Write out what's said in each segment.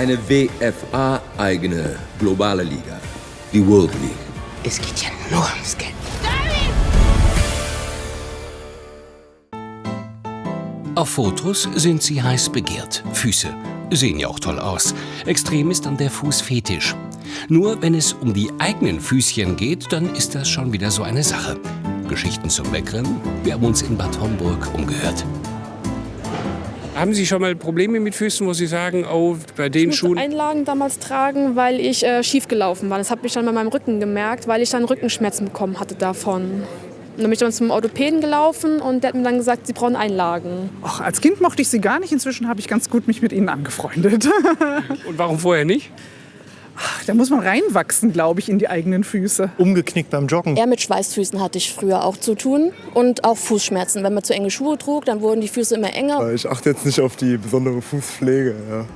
Eine WFA-eigene globale Liga. Die World League. Es geht ja nur ums Geld. Auf Fotos sind sie heiß begehrt. Füße sehen ja auch toll aus. Extrem ist dann der Fußfetisch. Nur wenn es um die eigenen Füßchen geht, dann ist das schon wieder so eine Sache. Geschichten zum Wegrennen? Wir haben uns in Bad Homburg umgehört. Haben Sie schon mal Probleme mit Füßen, wo Sie sagen, oh, bei den Schuhen? Ich musste Einlagen damals tragen, weil ich schief gelaufen war. Das habe ich dann bei meinem Rücken gemerkt, weil ich dann Rückenschmerzen bekommen hatte davon. Und dann bin ich dann zum Orthopäden gelaufen und der hat mir dann gesagt, Sie brauchen Einlagen. Ach, als Kind mochte ich sie gar nicht. Inzwischen habe ich ganz gut mich mit ihnen angefreundet. Und warum vorher nicht? Ach, da muss man reinwachsen, glaube ich, in die eigenen Füße. Umgeknickt beim Joggen. Eher mit Schweißfüßen hatte ich früher auch zu tun und auch Fußschmerzen. Wenn man zu enge Schuhe trug, dann wurden die Füße immer enger. Ich achte jetzt nicht auf die besondere Fußpflege. Ja.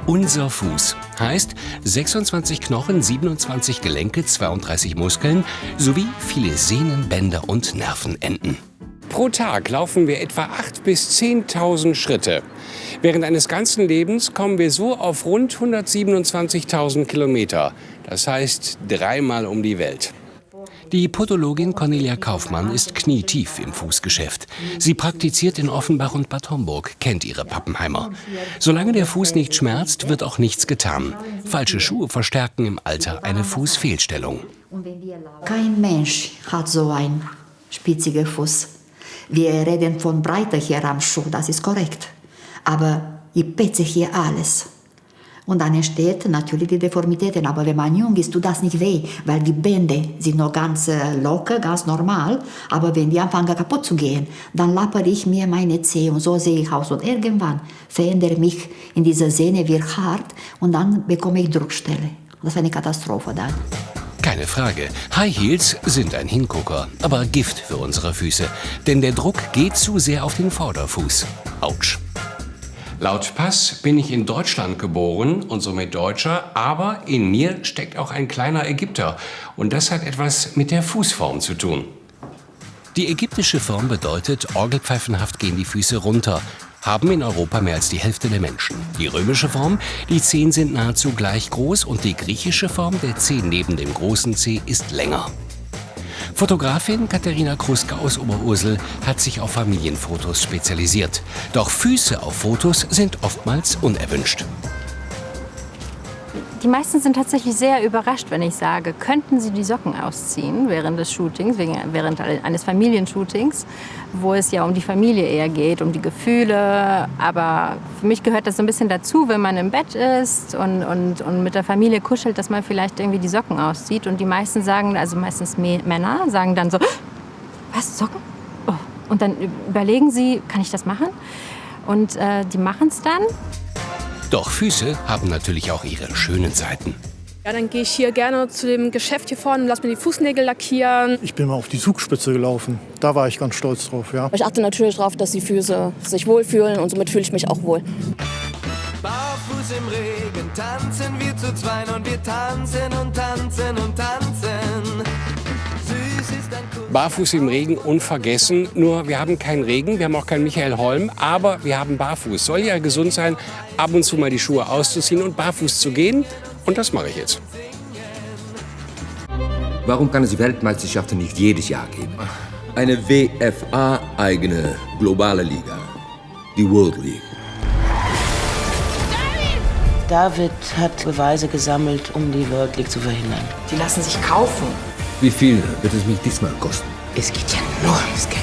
Unser Fuß heißt 26 Knochen, 27 Gelenke, 32 Muskeln sowie viele Sehnen, Bänder und Nervenenden. Pro Tag laufen wir etwa 8.000 bis 10.000 Schritte. Während eines ganzen Lebens kommen wir so auf rund 127.000 Kilometer. Das heißt, dreimal um die Welt. Die Podologin Cornelia Kaufmann ist knietief im Fußgeschäft. Sie praktiziert in Offenbach und Bad Homburg, kennt ihre Pappenheimer. Solange der Fuß nicht schmerzt, wird auch nichts getan. Falsche Schuhe verstärken im Alter eine Fußfehlstellung. Kein Mensch hat so einen spitzigen Fuß. Wir reden von Breite hier am Schuh, das ist korrekt. Aber ich petze hier alles. Und dann entsteht natürlich die Deformitäten. Aber wenn man jung ist, tut das nicht weh, weil die Bänder sind noch ganz locker, ganz normal. Aber wenn die anfangen kaputt zu gehen, dann lappere ich mir meine Zehe und so sehe ich aus. Und irgendwann verändere mich in dieser Sehne, wird hart und dann bekomme ich Druckstelle. Das ist eine Katastrophe dann. Keine Frage, High Heels sind ein Hingucker, aber Gift für unsere Füße. Denn der Druck geht zu sehr auf den Vorderfuß. Autsch. Laut Pass bin ich in Deutschland geboren und somit Deutscher, aber in mir steckt auch ein kleiner Ägypter. Und das hat etwas mit der Fußform zu tun. Die ägyptische Form bedeutet, orgelpfeifenhaft gehen die Füße runter, haben in Europa mehr als die Hälfte der Menschen. Die römische Form, die Zehen sind nahezu gleich groß und die griechische Form, der Zeh neben dem großen Zeh, ist länger. Fotografin Katharina Kruska aus Oberursel hat sich auf Familienfotos spezialisiert. Doch Füße auf Fotos sind oftmals unerwünscht. Die meisten sind tatsächlich sehr überrascht, wenn ich sage, könnten Sie die Socken ausziehen während des Shootings, während eines Familienshootings, wo es ja um die Familie eher geht, um die Gefühle. Aber für mich gehört das so ein bisschen dazu, wenn man im Bett ist und mit der Familie kuschelt, dass man vielleicht irgendwie die Socken auszieht. Und die meisten sagen, also meistens Männer, sagen dann so, was, Socken? Oh. Und dann überlegen sie, kann ich das machen? Und die machen es dann. Doch Füße haben natürlich auch ihre schönen Seiten. Ja, dann gehe ich hier gerne zu dem Geschäft hier vorne und lasse mir die Fußnägel lackieren. Ich bin mal auf die Zugspitze gelaufen. Da war ich ganz stolz drauf, ja. Ich achte natürlich darauf, dass die Füße sich wohlfühlen und somit fühle ich mich auch wohl. Barfuß im Regen tanzen wir zu zweien und wir tanzen und tanzen und tanzen. Süß ist ein Kuss. Barfuß im Regen unvergessen, nur wir haben keinen Regen, wir haben auch keinen Michael Holm, aber wir haben Barfuß. Soll ja gesund sein, ab und zu mal die Schuhe auszuziehen und barfuß zu gehen. Und das mache ich jetzt. Warum kann es Weltmeisterschaften nicht jedes Jahr geben? Eine WFA-eigene globale Liga. Die World League. David hat Beweise gesammelt, um die World League zu verhindern. Die lassen sich kaufen. Wie viel wird es mich diesmal kosten? Es geht ja nur ums Geld.